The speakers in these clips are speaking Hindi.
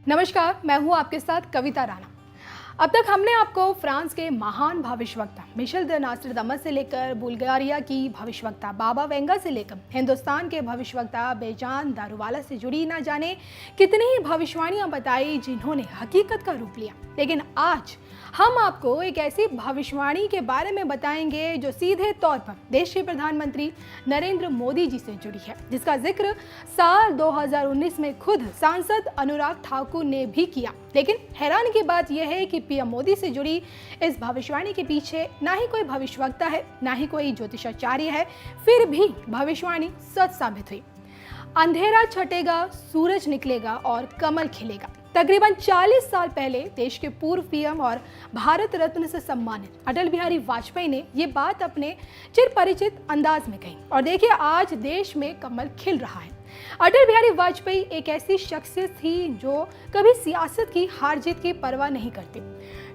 नमस्कार, मैं हूं आपके साथ कविता राणा। अब तक हमने आपको फ्रांस के महान भविष्यवक्ता मिशेल द नास्ट्रादामस से लेकर बुल्गारिया की भविष्यवक्ता बाबा वेंगा से लेकर हिंदुस्तान के भविष्यवक्ता बेजान दारूवाला से जुड़ी ना जाने कितनी ही भविष्यवाणियां बताई जिन्होंने हकीकत का रूप लिया। लेकिन आज हम आपको एक ऐसी भविष्यवाणी के बारे में बताएंगे जो सीधे तौर पर देश के प्रधानमंत्री नरेंद्र मोदी जी से जुड़ी है, जिसका जिक्र साल 2019 में खुद सांसद अनुराग ठाकुर ने भी किया। लेकिन हैरानी की बात यह है कि पीएम मोदी से जुड़ी इस भविष्यवाणी के पीछे ना ही कोई भविष्यवक्ता है, ना ही कोई ज्योतिषाचार्य है, फिर भी भविष्यवाणी सच साबित हुई। अंधेरा छटेगा, सूरज निकलेगा और कमल खिलेगा। तकरीबन 40 साल पहले देश के पूर्व पीएम और भारत रत्न से सम्मानित अटल बिहारी वाजपेयी ने ये बात अपने चिरपरिचित अंदाज में कही और देखिए आज देश में कमल खिल रहा है। अटल बिहारी वाजपेयी एक ऐसी शख्सियत थी जो कभी सियासत की हार जीत की परवाह नहीं करती,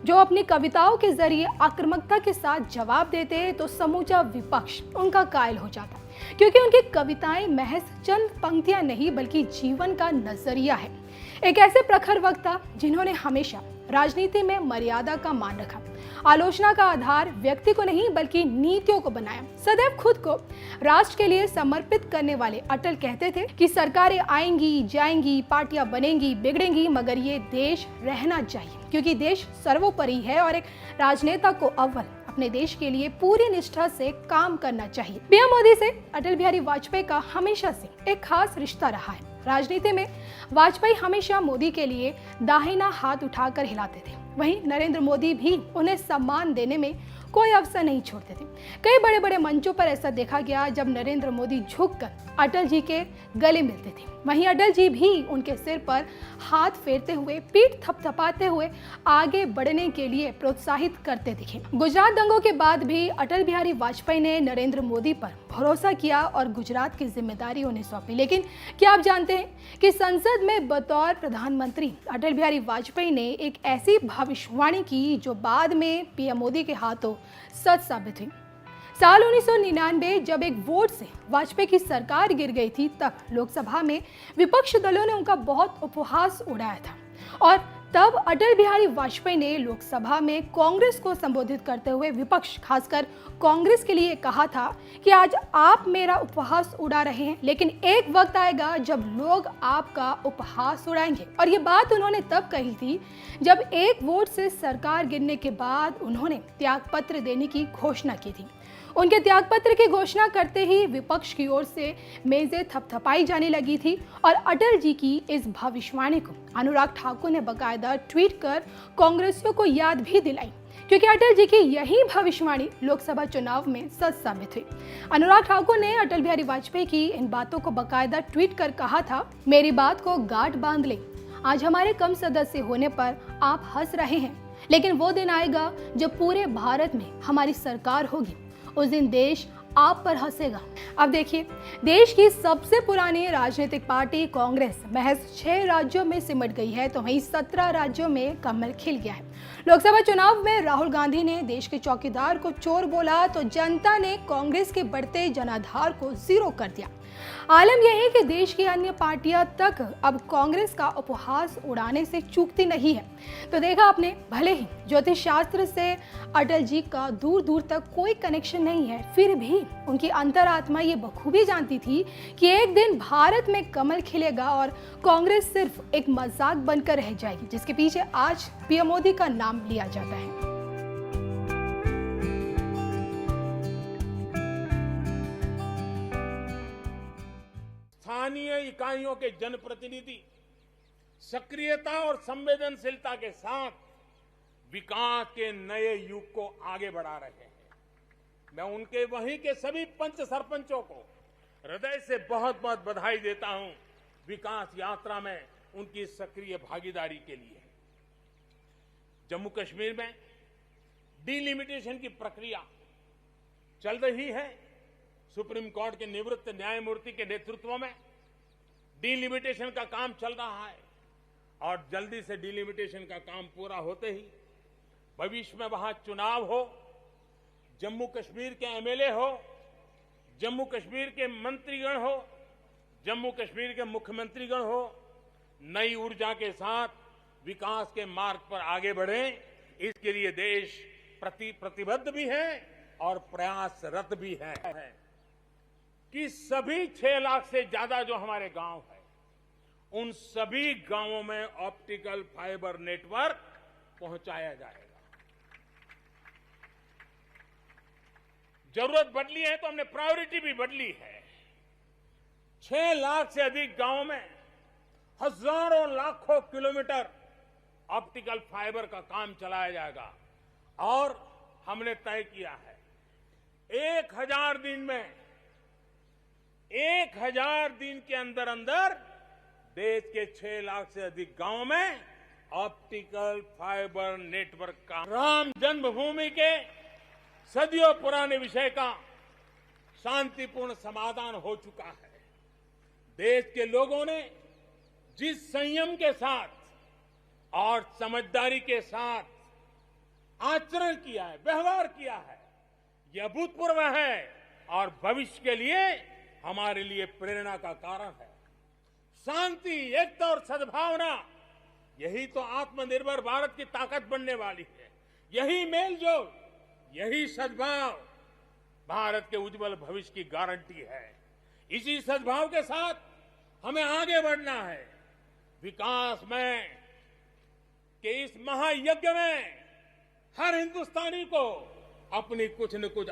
जो अपनी कविताओं के जरिए आक्रामकता के साथ जवाब देते तो समूचा विपक्ष उनका कायल हो जाता, क्योंकि उनकी कविताएं महज चंद पंक्तियां नहीं बल्कि जीवन का नजरिया है। एक ऐसे प्रखर वक्ता जिन्होंने हमेशा राजनीति में मर्यादा का मान रखा, आलोचना का आधार व्यक्ति को नहीं बल्कि नीतियों को बनाया। सदैव खुद को राष्ट्र के लिए समर्पित करने वाले अटल कहते थे कि सरकारें आएंगी जाएंगी, पार्टियां बनेंगी बिगड़ेंगी, मगर ये देश रहना चाहिए, क्योंकि देश सर्वोपरि है और एक राजनेता को अव्वल अपने देश के लिए पूरी निष्ठा से काम करना चाहिए। पीएम मोदी से अटल बिहारी वाजपेयी का हमेशा से एक खास रिश्ता रहा है। राजनीति में वाजपेयी हमेशा मोदी के लिए दाहिना हाथ उठाकर हिलाते थे, वहीं नरेंद्र मोदी भी उन्हें सम्मान देने में कोई अवसर नहीं छोड़ते थे। कई बड़े बड़े मंचों पर ऐसा देखा गया जब नरेंद्र मोदी झुककर अटल जी के गले मिलते थे, वहीं अटल जी भी उनके सिर पर हाथ फेरते हुए, पीठ थपथपाते हुए आगे बढ़ने के लिए प्रोत्साहित करते दिखे। गुजरात दंगों के बाद भी अटल बिहारी वाजपेयी ने नरेंद्र मोदी पर भरोसा किया और गुजरात की जिम्मेदारी उन्हें सौंपी। लेकिन क्या आप जानते हैं कि संसद में बतौर प्रधानमंत्री अटल बिहारी वाजपेयी ने एक ऐसी भविष्यवाणी की जो बाद में पीएम मोदी के हाथों सच साबित हुई। साल 1999 जब एक वोट से वाजपेयी की सरकार गिर गई थी, तब लोकसभा में विपक्ष दलों ने उनका बहुत उपहास उड़ाया था और तब अटल बिहारी वाजपेयी ने लोकसभा में कांग्रेस को संबोधित करते हुए विपक्ष खासकर कांग्रेस के लिए कहा था कि आज आप मेरा उपहास उड़ा रहे हैं, लेकिन एक वक्त आएगा जब लोग आपका उपहास उड़ाएंगे। और ये बात उन्होंने तब कही थी जब एक वोट से सरकार गिरने के बाद उन्होंने त्यागपत्र देने की घोषणा की थी। उनके त्यागपत्र की घोषणा करते ही विपक्ष की ओर से मेजें थपथपाई जाने लगी थी और अटल जी की इस भविष्यवाणी को अनुराग ठाकुर ने बकायदा ट्वीट कर कांग्रेसियों को याद भी दिलाई, क्योंकि अटल जी की यही भविष्यवाणी लोकसभा चुनाव में सच साबित हुई। अनुराग ठाकुर ने अटल बिहारी वाजपेयी की इन बातों को बकायदा ट्वीट कर कहा था, मेरी बात को गांठ बांध ले, आज हमारे कम सदस्य होने पर आप हंस रहे हैं, लेकिन वो दिन आएगा जब पूरे भारत में हमारी सरकार होगी, उस दिन देश आप पर हंसेगा। अब देखिए, देश की सबसे पुरानी राजनीतिक पार्टी कांग्रेस महज 6 राज्यों में सिमट गई है, तो वहीं 17 राज्यों में कमल खिल गया है। लोकसभा चुनाव में राहुल गांधी ने देश के चौकीदार को चोर बोला तो जनता ने कांग्रेस के बढ़ते जनाधार को जीरो कर दिया। आलम यह है कि देश की अन्य पार्टियां तक अब कांग्रेस का उपहास उड़ाने से चूकती नहीं है। तो देखा आपने, भले ही ज्योतिष शास्त्र से अटल जी का दूर दूर तक कोई कनेक्शन नहीं है, फिर भी उनकी अंतरात्मा ये बखूबी जानती थी कि एक दिन भारत में कमल खिलेगा और कांग्रेस सिर्फ एक मजाक बनकर रह जाएगी, जिसके पीछे आज पीएम मोदी का नाम लिया जाता है। स्थानीय इकाइयों के जनप्रतिनिधि सक्रियता और संवेदनशीलता के साथ विकास के नए युग को आगे बढ़ा रहे हैं। मैं उनके वहीं के सभी पंच सरपंचों को हृदय से बहुत बहुत बधाई देता हूं विकास यात्रा में उनकी सक्रिय भागीदारी के लिए। जम्मू कश्मीर में डिलिमिटेशन की प्रक्रिया चल रही है। सुप्रीम कोर्ट के निवृत्त न्यायमूर्ति के नेतृत्व में डिलिमिटेशन का काम चल रहा है और जल्दी से डिलिमिटेशन का काम पूरा होते ही भविष्य में वहां चुनाव हो, जम्मू कश्मीर के एमएलए हो, जम्मू कश्मीर के मंत्रीगण हो, जम्मू कश्मीर के मुख्यमंत्रीगण हो, नई ऊर्जा के साथ विकास के मार्ग पर आगे बढ़े, इसके लिए देश प्रतिबद्ध भी है और प्रयासरत भी है कि सभी 6 लाख से ज्यादा जो हमारे गांव है, उन सभी गांवों में ऑप्टिकल फाइबर नेटवर्क पहुंचाया जाएगा। जरूरत बदली है तो हमने प्रायोरिटी भी बदली है। 6 लाख से अधिक गांवों में हजारों लाखों किलोमीटर ऑप्टिकल फाइबर का काम चलाया जाएगा और हमने तय किया है 1000 दिन में 1000 दिन के अंदर अंदर देश के 6 लाख से अधिक गांवों में ऑप्टिकल फाइबर नेटवर्क का राम जन्मभूमि के सदियों पुराने विषय का शांतिपूर्ण समाधान हो चुका है। देश के लोगों ने जिस संयम के साथ और समझदारी के साथ आचरण किया है, व्यवहार किया है, यह अभूतपूर्व है और भविष्य के लिए हमारे लिए प्रेरणा का कारण है। शांति, एकता और सद्भावना, यही तो आत्मनिर्भर भारत की ताकत बनने वाली है। यही मेलजोल, यही सद्भाव भारत के उज्जवल भविष्य की गारंटी है। इसी सद्भाव के साथ हमें आगे बढ़ना है। विकास में के इस महायज्ञ में हर हिंदुस्तानी को अपनी कुछ न कुछ